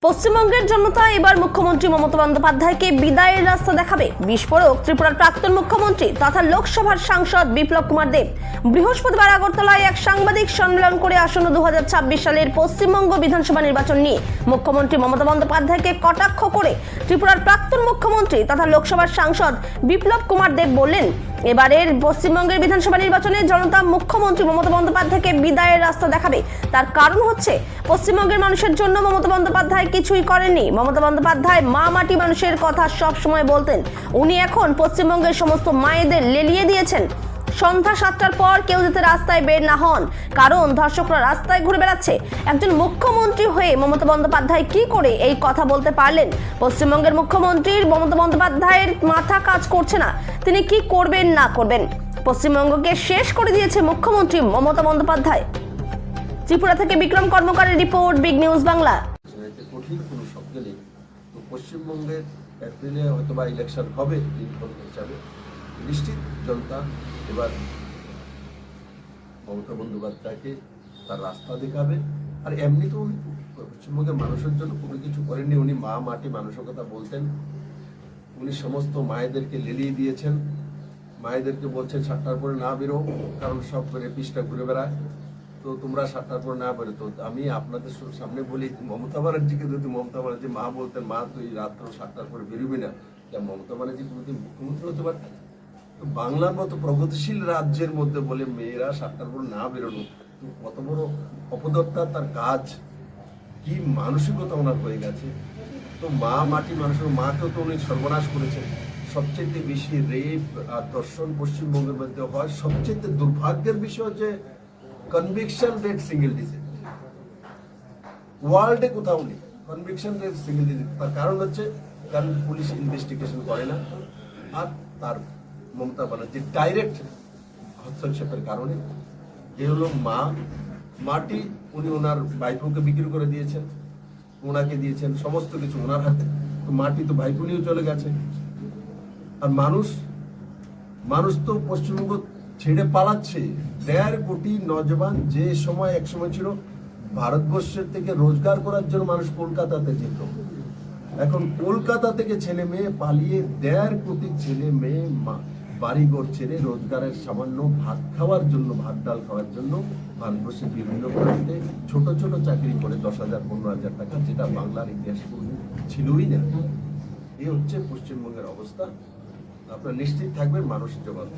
পশ্চিমবঙ্গের জনতা এবার মুখ্যমন্ত্রী মমতা বন্দ্যোপাধ্যায়কে বিদায়ের রাস্তা দেখাবে। বিস্ফোরক ত্রিপুরার প্রাক্তন মুখ্যমন্ত্রী তথা লোকসভার সাংসদ বিপ্লব কুমার দেব বৃহস্পতিবার আগরতলায় এক সাংবাদিক সম্মেলন করে আসন্ন 2026 সালের পশ্চিমবঙ্গ বিধানসভা নির্বাচন নিয়ে মুখ্যমন্ত্রী মমতা বন্দ্যোপাধ্যায়কে কটাক্ষ করে ত্রিপুরার প্রাক্তন মুখ্যমন্ত্রী তথা লোকসভার সাংসদ বিপ্লব কুমার দেব বললেন, এবারের পশ্চিমবঙ্গের বিধানসভা নির্বাচনে জনতা মুখ্যমন্ত্রী মমতা বন্দ্যোপাধ্যায়কে বিদায়ের রাস্তা দেখাবে। তার কারণ হচ্ছে পশ্চিমবঙ্গের মানুষের জন্য মমতা বন্দ্যোপাধ্যায় কিছুই করেননি। মমতা বন্দ্যোপাধ্যায় মা মাটি মানুষের কথা সব সময় বলতেন। উনি এখন পশ্চিমবঙ্গের সমস্ত মায়েদের লেলিয়ে দিয়েছেন। সন্ধ্যা 7টার পর কেউ যাতে রাস্তায় বের না হন, কারণ ধর্ষকরা রাস্তায় ঘুরে বেড়াচ্ছে। একজন মুখ্যমন্ত্রী হয়ে মমতা বন্দ্যোপাধ্যায় কি করে এই কথা বলতে পারলেন? পশ্চিমবঙ্গের মুখ্যমন্ত্রীর মমতা বন্দ্যোপাধ্যায়ের মাথা কাজ করছে না, তিনি কি করবেন না করবেন। পশ্চিমবঙ্গকে শেষ করে দিয়েছে মুখ্যমন্ত্রী মমতা বন্দ্যোপাধ্যায়। ত্রিপুরা থেকে বিক্রম কর্মকারের রিপোর্ট, বিগ নিউজ বাংলা। কঠিন কোনো শব্দ নেই। তো পশ্চিমবঙ্গের এপ্রিলে হয়তো বা ইলেকশন হবে দিনক্ষণ হিসাবে, নিশ্চিত জনতা এবার মমতা বন্দ্যোপাধ্যায়কে তার রাস্তা দেখাবে। আর এমনি তো উনি পশ্চিমবঙ্গের মানুষের জন্য কোনো কিছু করেননি। উনি মা মাটি মানুষের কথা বলতেন। উনি সমস্ত মায়েদেরকে লেলিয়ে দিয়েছেন। মায়েদেরকে বলছেন 7টার পরে না বেরো, কারণ সব করে পিসটা ঘুরে বেড়ায়। তো তোমরা 7টার পর না বেরো। তো আমি আপনাদের সামনে বলি, মমতা ব্যানার্জিকে যদি মমতা ব্যানার্জি মা বলতেন, মা তুই রাত্র 7টার পরে বেরোবি না, মমতা ব্যানার্জি কোনোদিন মুখ্যমন্ত্রী হতে পারতেন? তো বাংলার মতো প্রগতিশীল রাজ্যের মধ্যে বলে মেয়েরা 7টার পর না বেরোনো, কত বড় অপদত্তা, তার কাজ কি মানসিকতা ওনার হয়ে গেছে। তো মা মাটি মানুষের মাকেও তো উনি সর্বনাশ করেছেন। সবচেয়ে বেশি রেপ আর ধর্ষণ পশ্চিমবঙ্গের মধ্যে হয়। সবচেয়ে দুর্ভাগ্যের বিষয় যে কনভিকশন রেট সিঙ্গেল ডিজিট, ওয়ার্ল্ডে কোথাও নেই কনভিকশন রেট সিঙ্গেল ডিজিট। তার কারণ হচ্ছে কারণ পুলিশ ইনভেস্টিগেশন করে না, আর তার মমতা ব্যানার্জির ডাইরেক্ট হস্তক্ষেপের কারণে। যে হলো মা মাটি, উনি ওনার ভাইপোকে বিক্রি করে দিয়েছেন, ওনাকে দিয়েছেন সমস্ত কিছু ওনার হাতে। তো মাটি তো ভাইপো নিয়েও চলে গেছে। আর মানুষ তো পশ্চিমবঙ্গ ছেড়ে পালাচ্ছে। 1.5 কোটি নজওয়ান যে সময় এক সময় ছিল ভারতবর্ষের থেকে রোজগার করার জন্য মানুষ কলকাতাতে যেত, এখন কলকাতা থেকে ছেলে মেয়ে পালিয়ে 1.5 কোটি ছেলে মেয়ে বাড়িঘর ছেড়ে রোজগারের সামান্য ভাত খাওয়ার জন্য, ভাত ডাল খাওয়ার জন্য ভারতবর্ষের বিভিন্ন প্রান্তে ছোট ছোট চাকরি করে 10,000 15,000 টাকা, যেটা বাংলার ইতিহাস ছিলই না। এই হচ্ছে পশ্চিমবঙ্গের অবস্থা। আপনারা নিশ্চিত থাকবেন মানুষের জবাব।